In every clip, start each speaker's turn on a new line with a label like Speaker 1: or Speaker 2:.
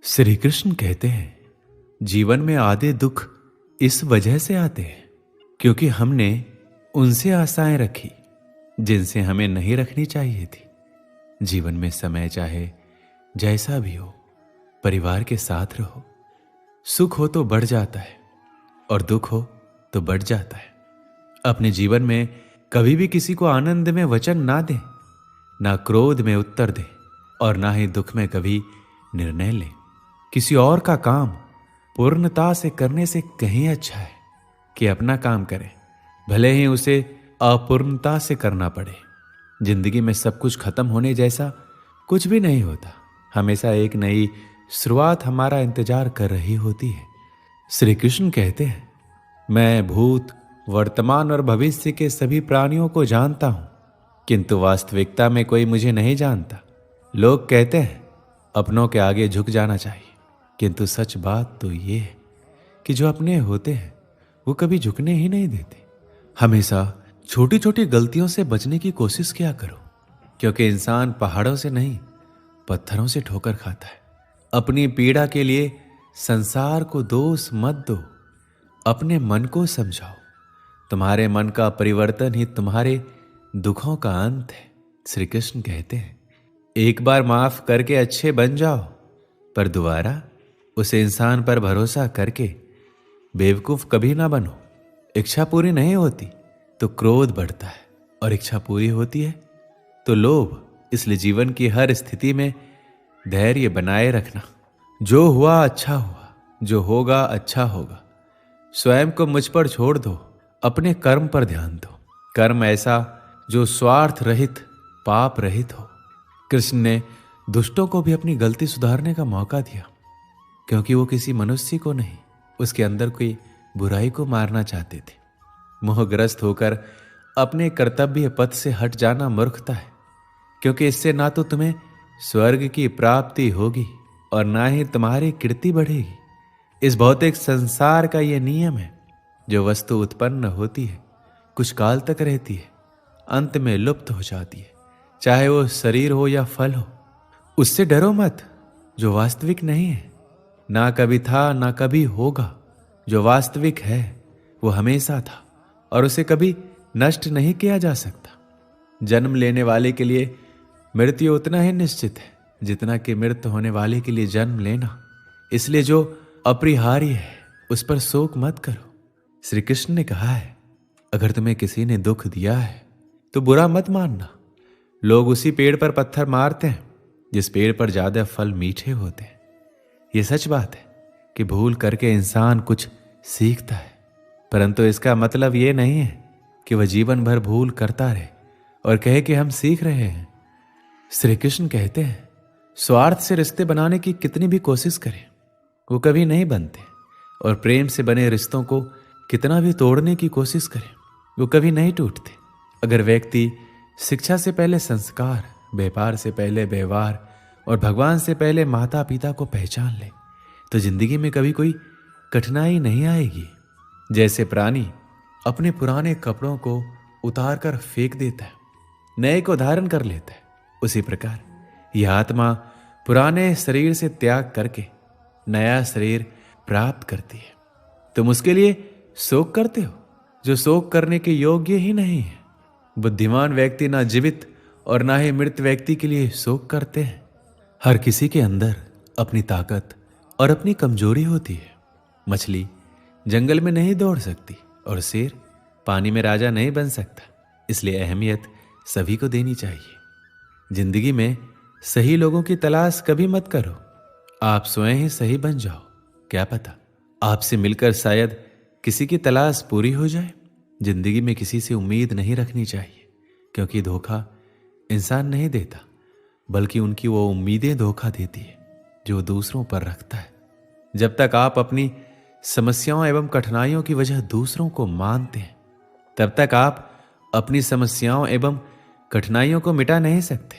Speaker 1: श्री कृष्ण कहते हैं, जीवन में आधे दुख इस वजह से आते हैं क्योंकि हमने उनसे आशाएं रखी जिनसे हमें नहीं रखनी चाहिए थी। जीवन में समय चाहे जैसा भी हो, परिवार के साथ रहो। सुख हो तो बढ़ जाता है और दुख हो तो बढ़ जाता है। अपने जीवन में कभी भी किसी को आनंद में वचन ना दें, ना क्रोध में उत्तर दें और ना ही दुख में कभी निर्णय लें। किसी और का काम पूर्णता से करने से कहीं अच्छा है कि अपना काम करें, भले ही उसे अपूर्णता से करना पड़े। जिंदगी में सब कुछ खत्म होने जैसा कुछ भी नहीं होता। हमेशा एक नई शुरुआत हमारा इंतजार कर रही होती है। श्री कृष्ण कहते हैं, मैं भूत, वर्तमान और भविष्य के सभी प्राणियों को जानता हूं, किंतु वास्तविकता में कोई मुझे नहीं जानता। लोग कहते हैं अपनों के आगे झुक जाना चाहिए, किंतु सच बात तो ये है कि जो अपने होते हैं वो कभी झुकने ही नहीं देते। हमेशा छोटी छोटी गलतियों से बचने की कोशिश किया करो, क्योंकि इंसान पहाड़ों से नहीं पत्थरों से ठोकर खाता है। अपनी पीड़ा के लिए संसार को दोष मत दो, अपने मन को समझाओ। तुम्हारे मन का परिवर्तन ही तुम्हारे दुखों का अंत है। श्री कृष्ण कहते हैं, एक बार माफ करके अच्छे बन जाओ, पर दोबारा उस इंसान पर भरोसा करके बेवकूफ कभी ना बनो। इच्छा पूरी नहीं होती तो क्रोध बढ़ता है, और इच्छा पूरी होती है तो लोभ। इसलिए जीवन की हर स्थिति में धैर्य बनाए रखना। जो हुआ अच्छा हुआ, जो होगा अच्छा होगा। स्वयं को मुझ पर छोड़ दो, अपने कर्म पर ध्यान दो। कर्म ऐसा जो स्वार्थ रहित, पाप रहित हो। कृष्ण ने दुष्टों को भी अपनी गलती सुधारने का मौका दिया, क्योंकि वो किसी मनुष्य को नहीं, उसके अंदर कोई बुराई को मारना चाहते थे। मोहग्रस्त होकर अपने कर्तव्य पथ से हट जाना मूर्खता है, क्योंकि इससे ना तो तुम्हें स्वर्ग की प्राप्ति होगी और ना ही तुम्हारी कीर्ति बढ़ेगी। इस भौतिक संसार का यह नियम है, जो वस्तु उत्पन्न होती है कुछ काल तक रहती है, अंत में लुप्त हो जाती है। चाहे वो शरीर हो या फल हो, उससे डरो मत जो वास्तविक नहीं है। ना कभी था ना कभी होगा। जो वास्तविक है वो हमेशा था और उसे कभी नष्ट नहीं किया जा सकता। जन्म लेने वाले के लिए मृत्यु उतना ही निश्चित है जितना कि मृत होने वाले के लिए जन्म लेना। इसलिए जो अपरिहार्य है उस पर शोक मत करो। श्री कृष्ण ने कहा है, अगर तुम्हें किसी ने दुख दिया है तो बुरा मत मानना। लोग उसी पेड़ पर पत्थर मारते हैं जिस पेड़ पर ज्यादा फल मीठे होते हैं। यह सच बात है कि भूल करके इंसान कुछ सीखता है, परंतु इसका मतलब यह नहीं है कि वह जीवन भर भूल करता रहे और कहे कि हम सीख रहे हैं। श्री कृष्ण कहते हैं, स्वार्थ से रिश्ते बनाने की कितनी भी कोशिश करें वो कभी नहीं बनते, और प्रेम से बने रिश्तों को कितना भी तोड़ने की कोशिश करें वो कभी नहीं टूटते। अगर व्यक्ति शिक्षा से पहले संस्कार, व्यापार से पहले व्यवहार और भगवान से पहले माता पिता को पहचान ले तो जिंदगी में कभी कोई कठिनाई नहीं आएगी। जैसे प्राणी अपने पुराने कपड़ों को उतार कर फेंक देता है, नए को धारण कर लेता है, उसी प्रकार यह आत्मा पुराने शरीर से त्याग करके नया शरीर प्राप्त करती है। तुम उसके लिए शोक करते हो जो शोक करने के योग्य ही नहीं है। बुद्धिमान व्यक्ति ना जीवित और ना ही मृत व्यक्ति के लिए शोक करते हैं। हर किसी के अंदर अपनी ताकत और अपनी कमजोरी होती है। मछली जंगल में नहीं दौड़ सकती और शेर पानी में राजा नहीं बन सकता। इसलिए अहमियत सभी को देनी चाहिए। जिंदगी में सही लोगों की तलाश कभी मत करो, आप स्वयं ही सही बन जाओ। क्या पता आपसे मिलकर शायद किसी की तलाश पूरी हो जाए। जिंदगी में किसी से उम्मीद नहीं रखनी चाहिए, क्योंकि धोखा इंसान नहीं देता, बल्कि उनकी वो उम्मीदें धोखा देती है जो दूसरों पर रखता है। जब तक आप अपनी समस्याओं एवं कठिनाइयों की वजह दूसरों को मानते हैं, तब तक आप अपनी समस्याओं एवं कठिनाइयों को मिटा नहीं सकते।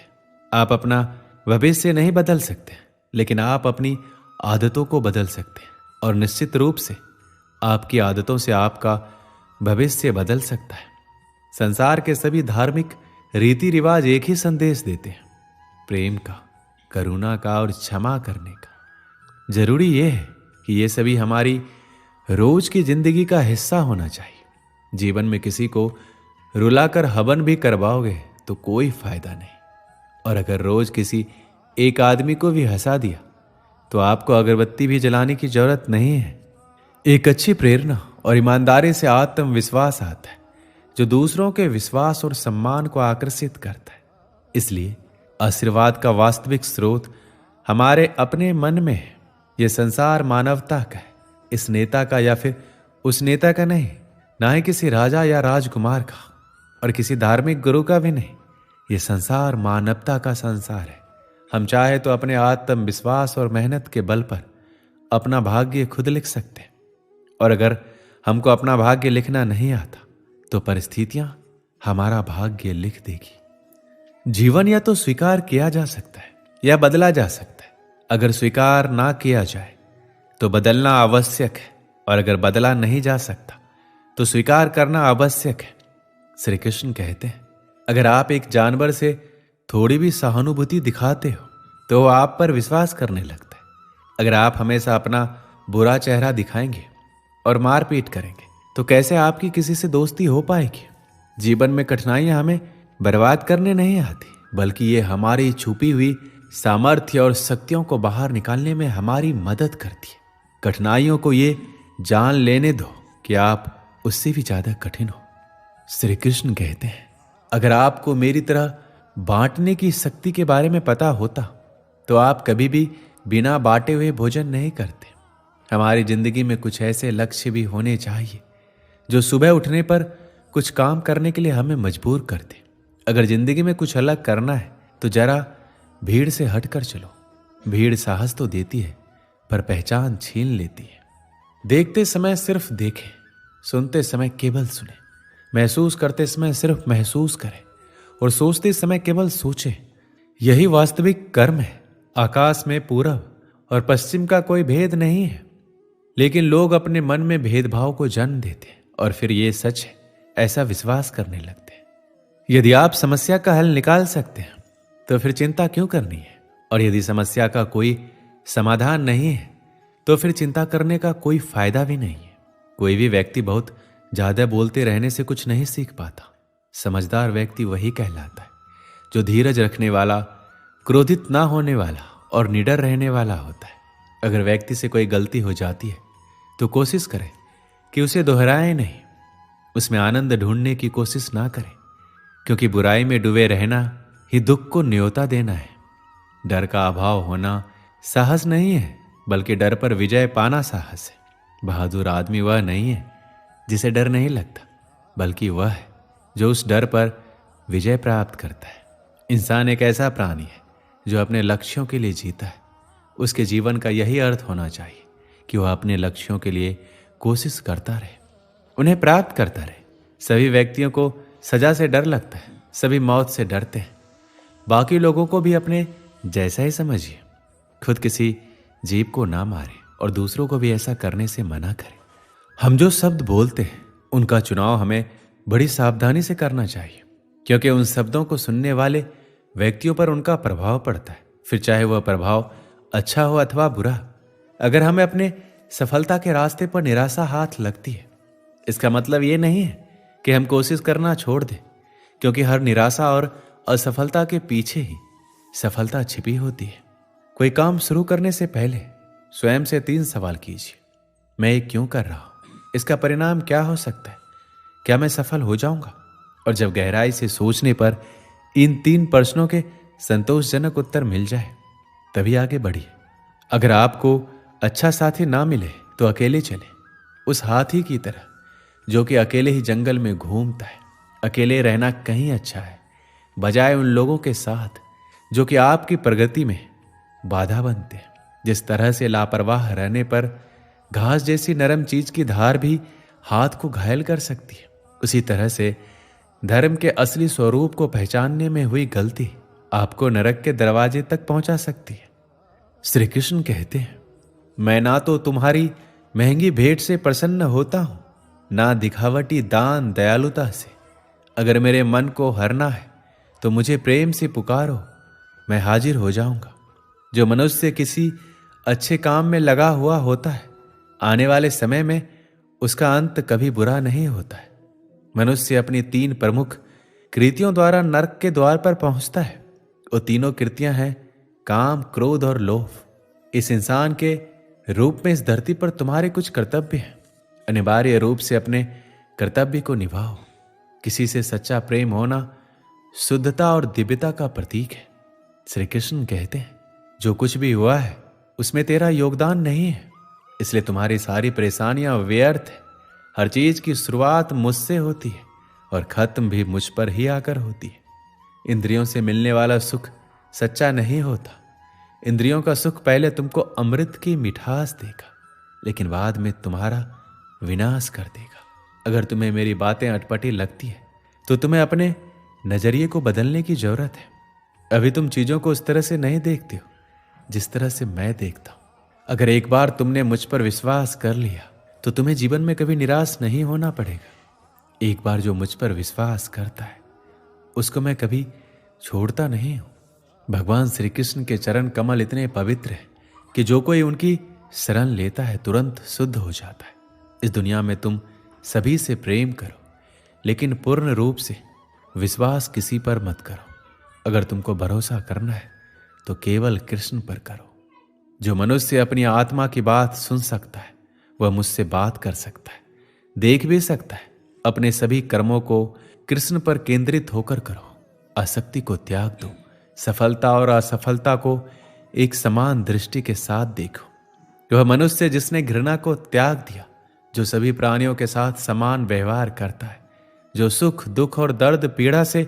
Speaker 1: आप अपना भविष्य नहीं बदल सकते, लेकिन आप अपनी आदतों को बदल सकते हैं, और निश्चित रूप से आपकी आदतों से आपका भविष्य बदल सकता है। संसार के सभी धार्मिक रीति रिवाज एक ही संदेश देते हैं, प्रेम का, करुणा का और क्षमा करने का। जरूरी यह है कि ये सभी हमारी रोज की जिंदगी का हिस्सा होना चाहिए। जीवन में किसी को रुलाकर हवन भी करवाओगे तो कोई फायदा नहीं, और अगर रोज किसी एक आदमी को भी हंसा दिया तो आपको अगरबत्ती भी जलाने की जरूरत नहीं है। एक अच्छी प्रेरणा और ईमानदारी से आत्मविश्वास आता है, जो दूसरों के विश्वास और सम्मान को आकर्षित करता है। इसलिए आशीर्वाद का वास्तविक स्रोत हमारे अपने मन में है। यह संसार मानवता का है, इस नेता का या फिर उस नेता का नहीं, ना ही किसी राजा या राजकुमार का, और किसी धार्मिक गुरु का भी नहीं। यह संसार मानवता का संसार है। हम चाहे तो अपने आत्मविश्वास और मेहनत के बल पर अपना भाग्य खुद लिख सकते हैं, और अगर हमको अपना भाग्य लिखना नहीं आता तो परिस्थितियां हमारा भाग्य लिख देगी। जीवन या तो स्वीकार किया जा सकता है या बदला जा सकता है। अगर स्वीकार ना किया जाए तो बदलना आवश्यक है, और अगर बदला नहीं जा सकता तो स्वीकार करना आवश्यक है। श्री कृष्ण कहते हैं, अगर आप एक जानवर से थोड़ी भी सहानुभूति दिखाते हो तो वो आप पर विश्वास करने लगता है। अगर आप हमेशा अपना बुरा चेहरा दिखाएंगे और मारपीट करेंगे तो कैसे आपकी किसी से दोस्ती हो पाएगी। जीवन में कठिनाइयां हमें बर्बाद करने नहीं आती, बल्कि ये हमारी छुपी हुई सामर्थ्य और शक्तियों को बाहर निकालने में हमारी मदद करती है। कठिनाइयों को ये जान लेने दो कि आप उससे भी ज्यादा कठिन हो। श्री कृष्ण कहते हैं, अगर आपको मेरी तरह बांटने की शक्ति के बारे में पता होता तो आप कभी भी बिना बांटे हुए भोजन नहीं करते। हमारी जिंदगी में कुछ ऐसे लक्ष्य भी होने चाहिए जो सुबह उठने पर कुछ काम करने के लिए हमें मजबूर कर दे। अगर जिंदगी में कुछ अलग करना है तो जरा भीड़ से हटकर चलो। भीड़ साहस तो देती है पर पहचान छीन लेती है। देखते समय सिर्फ देखें, सुनते समय केवल सुने, महसूस करते समय सिर्फ महसूस करें, और सोचते समय केवल सोचें। यही वास्तविक कर्म है। आकाश में पूरब और पश्चिम का कोई भेद नहीं है, लेकिन लोग अपने मन में भेदभाव को जन्म देते हैं और फिर ये सच है ऐसा विश्वास करने लगते हैं। यदि आप समस्या का हल निकाल सकते हैं तो फिर चिंता क्यों करनी है, और यदि समस्या का कोई समाधान नहीं है तो फिर चिंता करने का कोई फायदा भी नहीं है। कोई भी व्यक्ति बहुत ज्यादा बोलते रहने से कुछ नहीं सीख पाता। समझदार व्यक्ति वही कहलाता है जो धीरज रखने वाला, क्रोधित ना होने वाला और निडर रहने वाला होता है। अगर व्यक्ति से कोई गलती हो जाती है तो कोशिश करें कि उसे दोहराए नहीं, उसमें आनंद ढूंढने की कोशिश ना करें, क्योंकि बुराई में डूबे रहना ही दुख को न्योता देना है। डर का अभाव होना साहस नहीं है, बल्कि डर पर विजय पाना साहस है। बहादुर आदमी वह नहीं है जिसे डर नहीं लगता, बल्कि वह है जो उस डर पर विजय प्राप्त करता है। इंसान एक ऐसा प्राणी है जो अपने लक्ष्यों के लिए जीता है। उसके जीवन का यही अर्थ होना चाहिए कि वह अपने लक्ष्यों के लिए कोशिश करता रहे, उन्हें प्राप्त करता रहे। सभी व्यक्तियों को सजा से डर लगता है, सभी मौत से डरते हैं। बाकी लोगों को भी अपने जैसा ही समझिए। खुद किसी जीव को ना मारे और दूसरों को भी ऐसा करने से मना करें। हम जो शब्द बोलते हैं उनका चुनाव हमें बड़ी सावधानी से करना चाहिए, क्योंकि उन शब्दों को सुनने वाले व्यक्तियों पर उनका प्रभाव पड़ता है, फिर चाहे वह प्रभाव अच्छा हो अथवा बुरा। अगर हमें अपने सफलता के रास्ते पर निराशा हाथ लगती है, इसका मतलब ये नहीं है कि हम कोशिश करना छोड़ दें, क्योंकि हर निराशा और असफलता के पीछे ही सफलता छिपी होती है। कोई काम शुरू करने से पहले स्वयं से 3 सवाल कीजिए। मैं ये क्यों कर रहा हूं? इसका परिणाम क्या हो सकता है? क्या मैं सफल हो जाऊंगा? और जब गहराई से सोचने पर इन 3 प्रश्नों के संतोषजनक उत्तर मिल जाए तभी आगे बढ़िए। अगर आपको अच्छा साथी ना मिले तो अकेले चले, उस हाथी की तरह जो कि अकेले ही जंगल में घूमता है। अकेले रहना कहीं अच्छा है, बजाय उन लोगों के साथ जो कि आपकी प्रगति में बाधा बनते हैं। जिस तरह से लापरवाह रहने पर घास जैसी नरम चीज की धार भी हाथ को घायल कर सकती है, उसी तरह से धर्म के असली स्वरूप को पहचानने में हुई गलती आपको नरक के दरवाजे तक पहुंचा सकती है। श्री कृष्ण कहते हैं, मैं ना तो तुम्हारी महंगी भेंट से प्रसन्न होता हूं, ना दिखावटी दान दयालुता से। अगर मेरे मन को हरना है तो मुझे प्रेम से पुकारो, मैं हाजिर हो जाऊंगा। जो मनुष्य किसी अच्छे काम में लगा हुआ होता है, आने वाले समय में उसका अंत कभी बुरा नहीं होता है। मनुष्य अपनी 3 प्रमुख कृतियों द्वारा नरक के द्वार पर पहुंचता है। वो तीनों कृतियां हैं काम, क्रोध और लोभ। इस इंसान के रूप में इस धरती पर तुम्हारे कुछ कर्तव्य हैं। अनिवार्य रूप से अपने कर्तव्य को निभाओ। किसी से सच्चा प्रेम होना शुद्धता और दिव्यता का प्रतीक है। श्री कृष्ण कहते हैं, जो कुछ भी हुआ है उसमें तेरा योगदान नहीं है, इसलिए तुम्हारी सारी परेशानियां व्यर्थ है। हर चीज की शुरुआत मुझसे होती है और खत्म भी मुझ पर ही आकर होती है। इंद्रियों से मिलने वाला सुख सच्चा नहीं होता। इंद्रियों का सुख पहले तुमको अमृत की मिठास देगा, लेकिन बाद में तुम्हारा विनाश कर देगा। अगर तुम्हें मेरी बातें अटपटी लगती है तो तुम्हें अपने नजरिए को बदलने की जरूरत है। अभी तुम चीजों को उस तरह से नहीं देखते हो जिस तरह से मैं देखता हूं। अगर एक बार तुमने मुझ पर विश्वास कर लिया तो तुम्हें जीवन में कभी निराश नहीं होना पड़ेगा। एक बार जो मुझ पर विश्वास करता है उसको मैं कभी छोड़ता नहीं हूं। भगवान श्री कृष्ण के चरण कमल इतने पवित्र हैं कि जो कोई उनकी शरण लेता है तुरंत शुद्ध हो जाता है। इस दुनिया में तुम सभी से प्रेम करो, लेकिन पूर्ण रूप से विश्वास किसी पर मत करो। अगर तुमको भरोसा करना है तो केवल कृष्ण पर करो। जो मनुष्य अपनी आत्मा की बात सुन सकता है वह मुझसे बात कर सकता है, देख भी सकता है। अपने सभी कर्मों को कृष्ण पर केंद्रित होकर करो। आसक्ति को त्याग दो। सफलता और असफलता को एक समान दृष्टि के साथ देखो। वह मनुष्य जिसने घृणा को त्याग दिया, जो सभी प्राणियों के साथ समान व्यवहार करता है, जो सुख दुख और दर्द पीड़ा से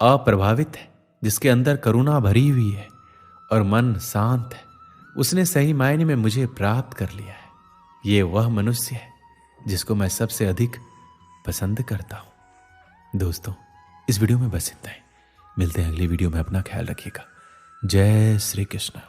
Speaker 1: अप्रभावित है, जिसके अंदर करुणा भरी हुई है और मन शांत है, उसने सही मायने में मुझे प्राप्त कर लिया है। ये वह मनुष्य है जिसको मैं सबसे अधिक पसंद करता हूं। दोस्तों, इस वीडियो में बस इतना ही। मिलते हैं अगली वीडियो में। अपना ख्याल रखिएगा। जय श्री कृष्ण।